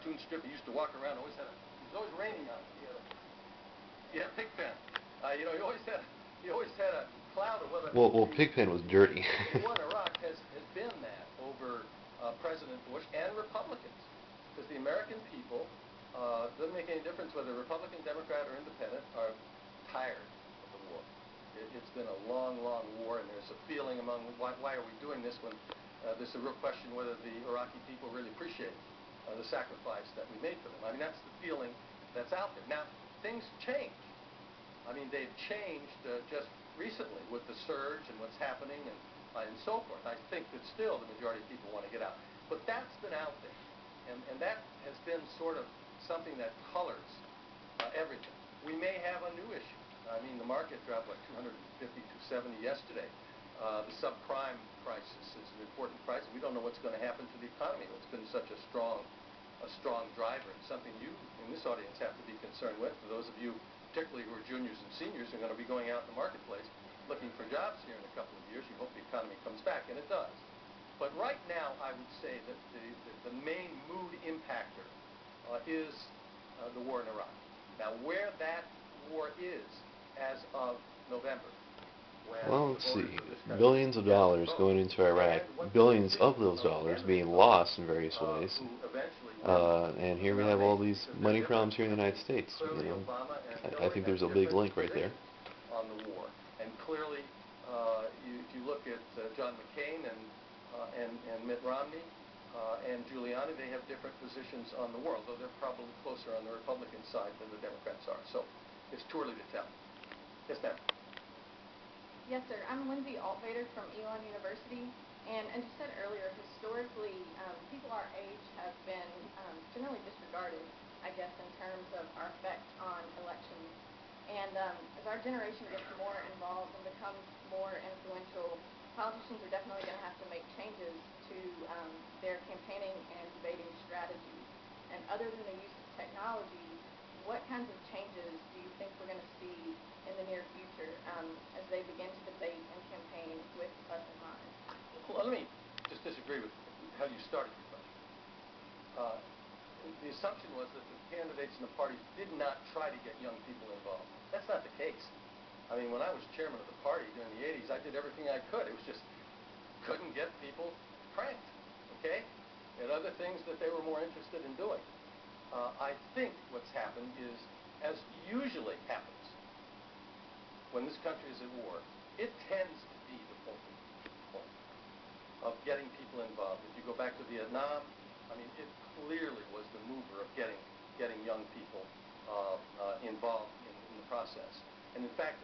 cartoon strip. He used to walk around. He was always raining on him. Yeah, Pigpen. You know, he always had a cloud of whether. Well, Pigpen was dirty. The war in Iraq has been that over President Bush and Republicans, because the American people, doesn't make any difference whether Republican, Democrat, or Independent, are tired of the war. It's been a long, long war, and there's a feeling among why are we doing this when there's a real question whether the Iraqi people really appreciate the sacrifice that we made for them. I mean, that's the feeling that's out there. Now, things change. I mean, they've changed just recently with the surge and what's happening and so forth. I think that still the majority of people want to get out. But that's been out there, and that has been sort of something that colors everything. We may have a new issue. I mean, the market dropped like 250, 270 yesterday. The subprime crisis is an important crisis. We don't know what's going to happen to the economy. It's been such a strong driver, and something you in this audience have to be concerned with. For those of you, particularly who are juniors and seniors, are going to be going out in the marketplace looking for jobs here in a couple of years. You hope the economy comes back, and it does. But right now, I would say that the main mood impactor is the war in Iraq. Now, where that war is as of November. Well, let's see. Billions of dollars going into Iraq, billions of those dollars being lost in various ways. And here we have all these money problems here in the United States. You know, I think there's a big link right there. On the war, and clearly, if you look at John McCain and Mitt Romney and Giuliani, they have different positions on the war, although they're probably closer on the Republican side than the Democrats are. So it's too early to tell. Yes, ma'am. Yes, sir. I'm Lindsay Altvader from Elon University, and as you said earlier, historically, people our age have been generally disregarded, I guess, in terms of our effect on elections. And as our generation gets more involved and becomes more influential, politicians are definitely going to have to make changes to their campaigning and debating strategies. And other than the use of technology, what kinds of changes do you think we're going to see in the near future as they begin to debate and campaign with us in mind? Well, let me just disagree with how you started your question. The assumption was that the candidates and the parties did not try to get young people involved. That's not the case. I mean, when I was chairman of the party during the 80s, I did everything I could. It was just couldn't get people cranked, okay? They had other things that they were more interested in doing. I think what's happened is, as usually happens when this country is at war, it tends to be the focal point of getting people involved. If you go back to Vietnam, I mean, it clearly was the mover of getting young people involved in the process. And in fact,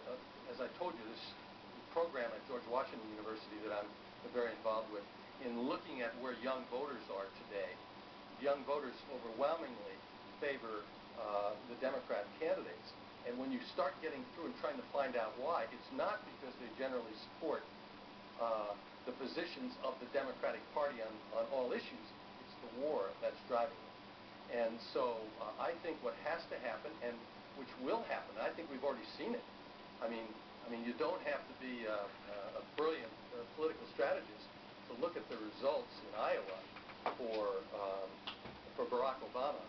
as I told you, this program at George Washington University that I'm very involved with, in looking at where young voters are today, young voters overwhelmingly favor the Democrat candidates. And when you start getting through and trying to find out why, it's not because they generally support the positions of the Democratic Party on all issues. It's the war that's driving them. And so I think what has to happen, and which will happen, I think we've already seen it. I mean, you don't have to be a brilliant political strategist to look at the results in Iowa for Barack Obama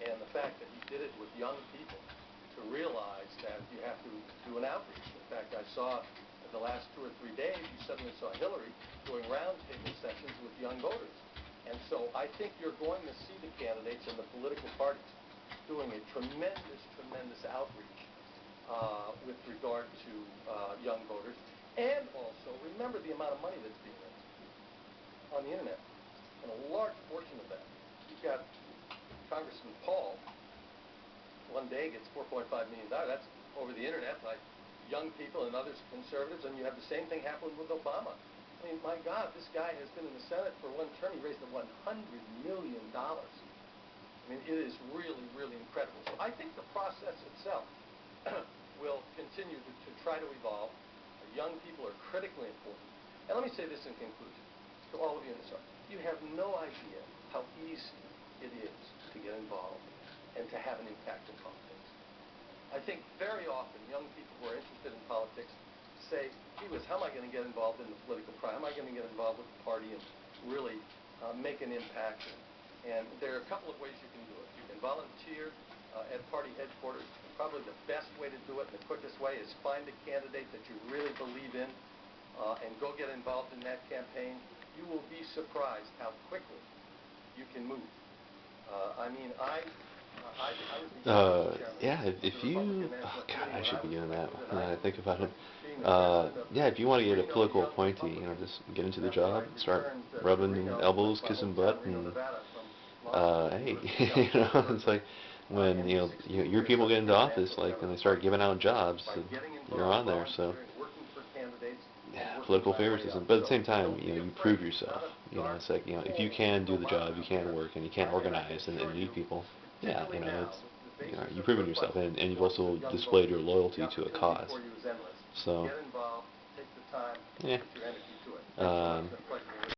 and the fact that he did it with young people, to realize that you have to do an outreach. In fact, I saw in the last 2 or 3 days, you suddenly saw Hillary doing roundtable sessions with young voters. And so I think you're going to see the candidates and the political parties doing a tremendous, tremendous outreach with regard to young voters. And also, remember the amount of money that's being raised on the internet. And a large portion of that, you've got Congressman Paul, one day gets $4.5 million. That's over the internet by young people and others conservatives, and you have the same thing happen with Obama. I mean, my God, this guy has been in the Senate for one term. He raised $100 million. I mean, it is really, really incredible. So I think the process itself will continue to try to evolve. Young people are critically important. And let me say this in conclusion to all of you in this room. You have no idea how easy it is to get involved and to have an impact in politics. I think very often young people who are interested in politics say, gee whiz, how am I going to get involved in the political process? How am I going to get involved with the party and really make an impact And there are a couple of ways you can do it. You can volunteer at party headquarters. Probably the best way to do it, and the quickest way, is find a candidate that you really believe in and go get involved in that campaign. You will be surprised how quickly you can move. I mean, I was the chairman yeah, of if the you, Republican oh National God, Committee I when should be was doing that elected, now that I think about it. being the president of Yeah, if you want to get a Reno political Young appointee, you know, Republicans. just get into the After job, I start returned to rubbing Reno elbows, with my kissing hometown, butt, Reno, and Nevada, from law school to hey, University you of know, Berkeley. it's like when, And you know, 16 your years people I get into became office, national like, chairman and of they the start party. giving out jobs, By so getting you're involved, on there, so. volunteering, working for candidates, Yeah, and working political my way favoritism. up. But at the So same time, don't you be know, you afraid. prove It's yourself. not a You know, dark it's like, you know, if you hole can for do the a job, while you out can there. work, and you can And I can organize and assure lead you, people. Yeah, you particularly know, now, it's, with the you know, basis you've of proven good yourself, budgets, and you've sources also of young displayed your voters, loyalty the to a opportunity cause. for you is endless. So, Get involved, take the time, yeah. put your energy to it. Thanks so much. Um, It's been a pleasure.